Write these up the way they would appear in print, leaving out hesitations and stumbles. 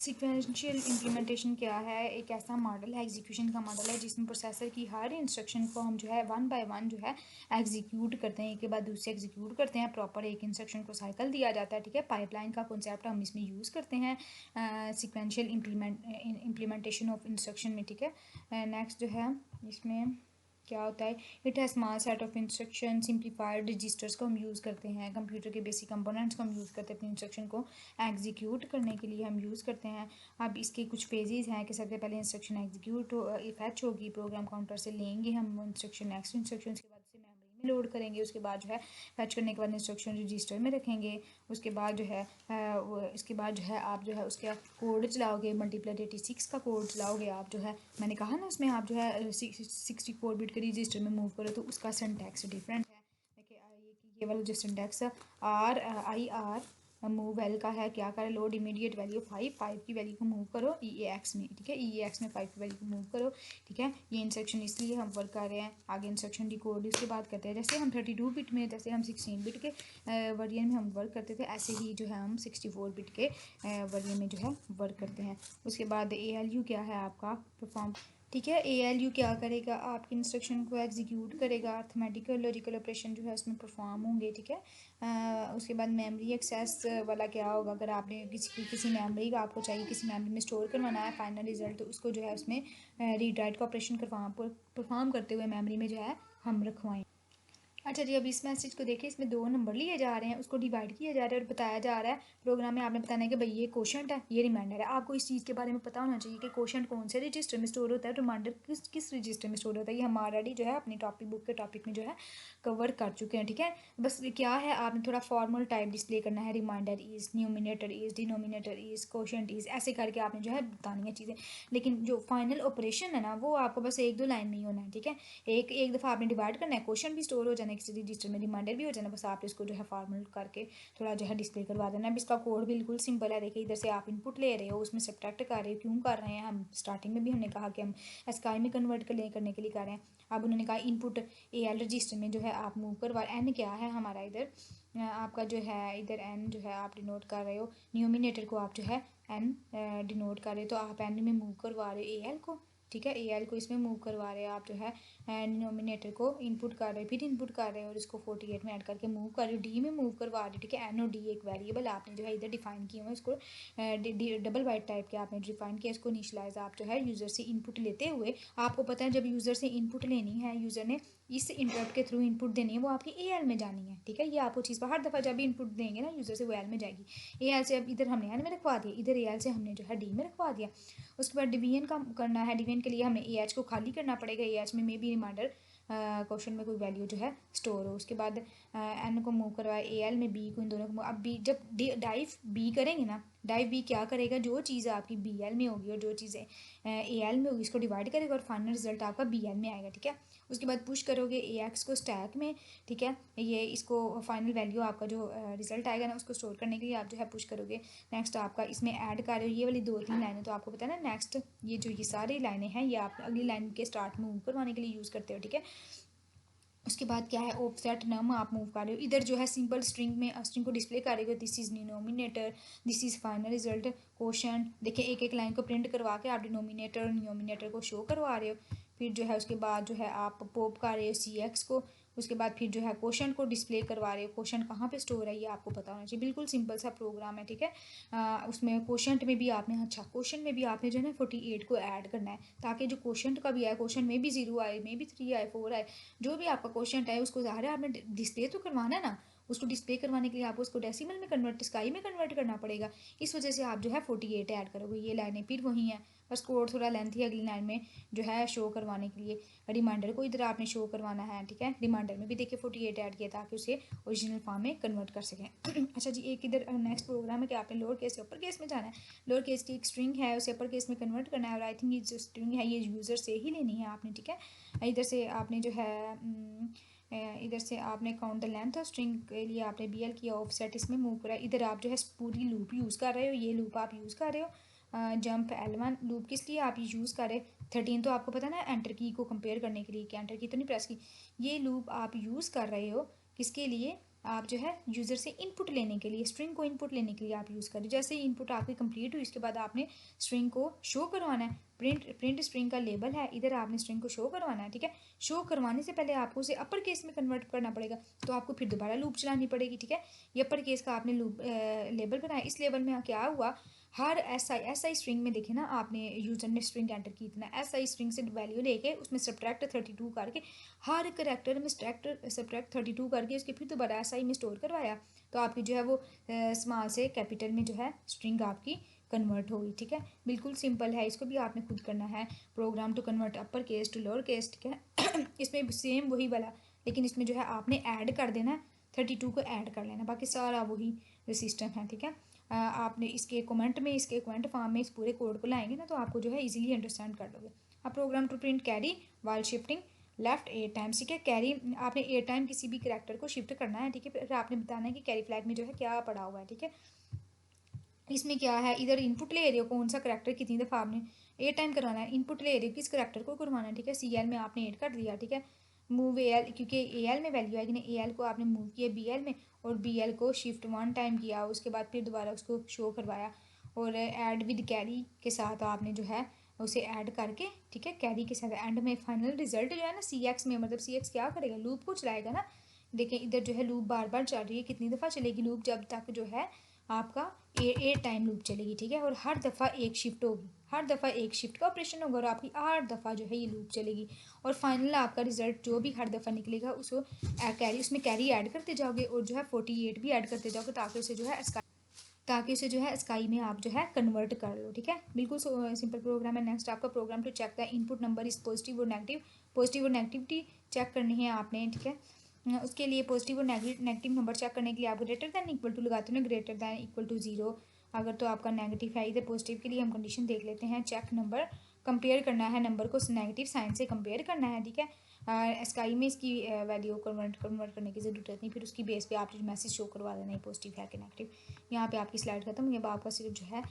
Sequential implementation क्या है? एक ऐसा मॉडल है, एग्जीक्यूशन का मॉडल है जिसमें प्रोसेसर की हर इंस्ट्रक्शन को हम जो है वन बाय वन जो है एग्जीक्यूट करते हैं, एक के बाद दूसरे एग्जीक्यूट करते हैं। प्रॉपर एक इंस्ट्रक्शन को साइकिल दिया जाता है, ठीक है। पाइपलाइन का कॉन्सेप्ट हम इसमें यूज़ करते हैं सीक्वेंशियल इम्प्लीमेंटेशन ऑफ इंस्ट्रक्शन में, ठीक है। नेक्स्ट जो है इसमें क्या होता है, it has small set of instruction, simplified registers को हम यूज़ करते हैं, कंप्यूटर के बेसिक कंपोनेंट्स को हम यूज़ करते हैं अपनी इंस्ट्रक्शन को एग्जीक्यूट करने के लिए हम यूज़ करते हैं। अब इसके कुछ फेजेस हैं कि सबसे पहले इंस्ट्रक्शन एग्जीक्यूट फैच होगी, प्रोग्राम काउंटर से लेंगे हम इंस्ट्रक्शन, नेक्स्ट इंस्ट्रक्शन के बाद उसे मेमोरी में लोड करेंगे, उसके बाद जो है फैच करने के बाद इंस्ट्रक्शन रजिस्टर में रखेंगे, उसके बाद जो है इसके बाद जो है आप जो है उसका कोड चलाओगे, मल्टीप्लाई 86 का कोड चलाओगे आप जो है, मैंने कहा ना उसमें आप जो है 64 बिट के रजिस्टर में मूव करो तो उसका सिंटैक्स डिफरेंट है। देखिए ये वाला जो सिंटैक्स आर मूव वेल का है, क्या करें, लोड इमीडिएट वैल्यू 5 की वैल्यू को मूव करो EAX में, ठीक है। EAX में 5 की वैल्यू को मूव करो, ठीक है। ये इंस्ट्रक्शन इसलिए हम वर्क कर रहे हैं। आगे इंस्ट्रक्शन डिकोड उसके बाद करते हैं, जैसे हम 32 बिट में, जैसे हम 16 बिट के वर्जन में हम वर्क करते थे, ऐसे ही जो है हम 64 बिट के वर्जन में जो है वर्क करते हैं। उसके बाद ALU क्या है आपका परफॉर्म, ठीक है। ALU क्या करेगा, आपकी इंस्ट्रक्शन को एग्जीक्यूट करेगा, अर्थमेटिकल लॉजिकल ऑपरेशन जो है उसमें परफॉर्म होंगे, ठीक है। उसके बाद मेमोरी एक्सेस वाला क्या होगा, अगर आपने किसी मेमोरी का आपको चाहिए, किसी मेमोरी में स्टोर करवाना है फाइनल रिजल्ट, तो उसको जो है उसमें रीड राइट का ऑपरेशन परफॉर्म करते हुए मेमोरी में जो है हम रखवाएं। अच्छा जी, अब इस मैसेज को देखिए, इसमें 2 नंबर लिए जा रहे हैं, उसको डिवाइड किया जा रहा है और बताया जा रहा है प्रोग्राम में आपने बताना है कि भाई ये क्वोशंट है, ये रिमाइंडर है। आपको इस चीज़ के बारे में पता होना चाहिए कि क्वोशंट कौन से रजिस्टर में स्टोर होता है, रिमाइंडर किस रजिस्टर में स्टोर होता है। ये हम ऑलरेडी जो है अपनी टॉपिक बुक के टॉपिक में जो है कवर कर चुके हैं, ठीक है। बस क्या है, आपने थोड़ा फॉर्मल टाइप डिस्प्ले करना है, reminder is, numerator is, denominator is, quotient is, ऐसे करके आपने जो है बतानी है चीज़ें। लेकिन जो फाइनल ऑपरेशन है ना, वो आपको बस 1-2 लाइन में ही होना है, ठीक है। एक दफ़ा आपने डिवाइड करना है, क्वेश्चन भी स्टोर हो जाना है किसी रजिस्टर में, रिमाइंडर भी हो जाना, बस आप इसको जो है फॉर्मल करके थोड़ा जो है डिस्प्ले करवा देना। अब इसका कोड बिल्कुल सिंपल है। देखिए इधर से आप इनपुट ले रहे हो, उसमें सब्ट्रैक्ट कर रहे हो, क्यों कर रहे हैं, हम स्टार्टिंग में भी हमने कहा कि हम एसकाई में कन्वर्ट करने के लिए कर रहे हैं। अब उन्होंने कहा इनपुट AL रजिस्टर में जो है आप मूव करवा, एन क्या है हमारा इधर आपका जो है, इधर एन जो है आप डिनोट कर रहे हो, न्यूमिनेटर को आप जो है एन डिनोट कर रहे हो, तो आप एन में मूव करवा रहे हो AL को, ठीक है। AL को इसमें मूव करवा रहे हो आप जो है, डिनोमिनेटर को इनपुट कर रहे हो, फिर इनपुट कर रहे हो और इसको 48 में ऐड करके मूव कर रहे हो, डी में मूव करवा रहे हो, ठीक है। एन और डी एक वेरिएबल आपने जो है इधर डिफाइन किए हुए, इसको डबल बाइट टाइप के आपने डिफाइन किया, इसको इनिशियलाइज आप जो है यूज़र से इनपुट लेते हुए, आपको पता है जब यूज़र से इनपुट लेनी है, यूज़र ने इस इंटरप्ट के थ्रू इनपुट देनी है, वो आपकी AL में जानी है, ठीक है। ये आपको चीज़ पर हर दफ़ा जब भी इनपुट देंगे ना यूज़र से, वो AL में जाएगी। AL से अब इधर हमने एन में रखवा दिया, इधर AL से हमने जो है डी में रखवा दिया। उसके बाद डिवीजन का करना है, डिवीजन के लिए हमें AH को खाली करना पड़ेगा, AH में भी रिमाइंडर क्वेश्चन में कोई वैल्यू जो है स्टोर हो। उसके बाद एन को मूव करवाए AL में, बी को, इन दोनों को। अब बी जब डाइव बी करेंगे ना, डाइव बी क्या करेगा, जो चीज़ आपकी BL में होगी और जो चीज़ें AL में होगी, इसको डिवाइड करेगा और फाइनल रिजल्ट आपका BL में आएगा, ठीक है। उसके बाद पुश करोगे AX को स्टैक में, ठीक है। ये इसको फाइनल वैल्यू आपका जो रिजल्ट आएगा ना, उसको स्टोर करने के लिए आप जो है पुश करोगे। नेक्स्ट आपका इसमें ऐड कर रहे हो ये वाली 2-3 लाइनें, तो आपको पता है ना, नेक्स्ट ये सारी लाइनें हैं, ये आप अगली लाइन के स्टार्ट मूव करवाने के लिए यूज़ करते हो, ठीक है। उसके बाद क्या है, ऑफसेट नम आप मूव कर रहे हो, इधर जो है सिंपल स्ट्रिंग में स्ट्रिंग को डिस्प्ले करेगा, this is denominator, this is final result, quotient. देखिए एक एक लाइन को प्रिंट करवा के आप डिनोमिनेटर और न्यूमिनेटर को शो करवा रहे हो। फिर जो है उसके बाद जो है आप पॉप कर रहे हो CX को। उसके बाद फिर जो है क्वोशंट को डिस्प्ले करवा रहे हो, क्वोशंट कहाँ पे स्टोर है ये आपको पता होना चाहिए। बिल्कुल सिंपल सा प्रोग्राम है, ठीक है। उसमें क्वोशंट में भी आपने, अच्छा क्वोशंट में भी आपने जो है ना 48 को ऐड करना है, ताकि जो क्वोशंट का भी आए, क्वोशंट में भी 0 आए, में भी 3 आए, 4 आए, जो भी आपका क्वेश्चन है उसको ज़ाहिर है आपने डिस्प्ले तो करवाना है ना, उसको डिस्प्ले करवाने के लिए आपको उसको डेसिमल में कन्वर्ट, स्काई में कन्वर्ट करना पड़ेगा। इस वजह से आप जो है 48 ऐड करोगे। ये लाइनें फिर वही हैं, बस कोड थोड़ा लेंथ ही अगली लाइन में जो है शो करवाने के लिए, रिमाइंडर को इधर आपने शो करवाना है, ठीक है। रिमाइंडर में भी देखिए 48 ऐड किया ताकि उसे ओरिजिनल फॉर्म में कन्वर्ट कर सकें। अच्छा जी, एक इधर नेक्स्ट प्रोग्राम है कि आपने लोअर केस से अपर केस में जाना है, लोअर केस की एक स्ट्रिंग है उसे अपर केस में कन्वर्ट करना है, और आई थिंक ये जो स्ट्रिंग है ये यूज़र से ही लेनी है आपने, ठीक है। इधर से आपने जो है इधर से आपने count the length of string के लिए आपने BL किया, ऑफसेट इसमें मूव करा, इधर आप जो है पूरी लूप यूज़ कर रहे हो, ये लूप आप यूज़ कर रहे हो। जंप L1 लूप किस लिए आप यूज़ कर रहे, 13 तो आपको पता ना एंटर की को कंपेयर करने के लिए, कि एंटर की तो नहीं प्रेस की, ये लूप आप यूज़ कर रहे हो किसके लिए, आप जो है यूज़र से इनपुट लेने के लिए, स्ट्रिंग को इनपुट लेने के लिए आप यूज़ करें। जैसे इनपुट आपकी कंप्लीट हुई, इसके बाद आपने स्ट्रिंग को शो करवाना है। प्रिंट स्ट्रिंग का लेबल है, इधर आपने स्ट्रिंग को शो करवाना है, ठीक है। शो करवाने से पहले आपको उसे अपर केस में कन्वर्ट करना पड़ेगा, तो आपको फिर दोबारा लूप चलानी पड़ेगी, ठीक है। ये अपर केस का आपने लूप लेबल बनाया। इस लेबल में क्या हुआ, हर एस आई स्ट्रिंग में देखे ना, आपने यूजर ने स्ट्रिंग एंटर की थी ना, एस आई स्ट्रिंग से वैल्यू लेके उसमें सब्ट्रैक्ट 32 करके हर करेक्टर में सब्ट्रैक्ट 32 करके उसके फिर दोबारा एस आई में स्टोर करवाया, तो आपकी जो है वो स्मॉल से कैपिटल में जो है स्ट्रिंग आपकी कन्वर्ट होगी, ठीक है। बिल्कुल सिंपल है, इसको भी आपने खुद करना है। Program to convert upper case to lower case, ठीक है। इसमें सेम वही वाला, लेकिन इसमें जो है आपने ऐड कर देना है, 32 को ऐड कर लेना, बाकी सारा वही सिस्टम है, ठीक है। आपने इसके कमेंट फॉर्म में इस पूरे कोड को लाएंगे ना, तो आपको जो है इजीली अंडरस्टैंड कर लोगे। अब program to print carry while shifting left 8 times, ठीक है। कैरी आपने 8 टाइम किसी भी करैक्टर को शिफ्ट करना है, ठीक है। फिर आपने बताना है कि कैरी फ्लैग में जो है क्या पड़ा हुआ है, ठीक है। इसमें क्या है, इधर इनपुट ले रहे हो कौन सा करैक्टर कितनी दफ़ा आपने 8 टाइम करवाना है, इनपुट ले रहे हो किस करैक्टर को करवाना है, ठीक है। CL में आपने 8 कर दिया, ठीक है। मूव AL, क्योंकि AL में वैल्यू आएगी ना, AL को आपने मूव किया BL में, और BL को शिफ्ट 1 टाइम किया, उसके बाद फिर दोबारा उसको शो करवाया, और ऐड विद कैरी के साथ आपने जो है उसे ऐड करके, ठीक है, कैरी के साथ एंड में फाइनल रिजल्ट जो है ना CX में, मतलब CX क्या करेगा, लूप को चलाएगा ना। देखें इधर जो है लूप बार बार चल रही है, कितनी दफ़ा चलेगी लूप, जब तक जो है आपका 8 टाइम लूप चलेगी, ठीक है। और हर दफ़ा एक शिफ्ट होगी, हर दफ़ा एक शिफ्ट का ऑपरेशन होगा, और आपकी 8 दफ़ा जो है ये लूप चलेगी, और फाइनल आपका रिजल्ट जो भी हर दफ़ा निकलेगा उसको कैरी, उसमें कैरी ऐड करते जाओगे, और जो है 48 भी ऐड करते जाओगे, ताकि उसे जो है स्काई में आप जो है कन्वर्ट कर लो, ठीक है। बिल्कुल सिंपल प्रोग्राम है। नेक्स्ट आपका program to check the input number is positive और नेगेटिव, पॉजिटिव और नेगेटिविटी चेक करनी है आपने, ठीक है। उसके लिए पॉजिटिव और नेगेटिव नंबर चेक करने के लिए आप ग्रेटर दैन इक्वल टू लगाते हो ना, ग्रेटर दैन इक्वल टू 0 अगर तो आपका नेगेटिव है। इधर पॉजिटिव के लिए हम कंडीशन देख लेते हैं, चेक नंबर, कंपेयर करना है नंबर को नेगेटिव साइन से कंपेयर करना है, ठीक है। स्काई में इसकी वैल्यू कन्वर्ट करने की ज़रूरत नहीं, फिर उसकी बेस पे आप जो मैसेज शो करवा देना है पॉजिटिव है कि नेगेटिव। यहाँ पे आपकी स्लाइड खत्म हुई। अब आपका सिर्फ जो है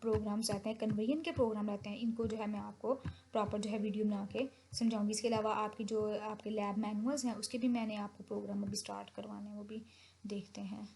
प्रोग्राम्स रहते हैं, कन्वेयन के प्रोग्राम रहते हैं, इनको जो है मैं आपको प्रॉपर जो है वीडियो बना के समझाऊंगी। इसके अलावा आपकी जो आपके लैब मैनुअल्स हैं उसके भी मैंने आपको प्रोग्राम अभी स्टार्ट करवाने हैं, वो भी देखते हैं।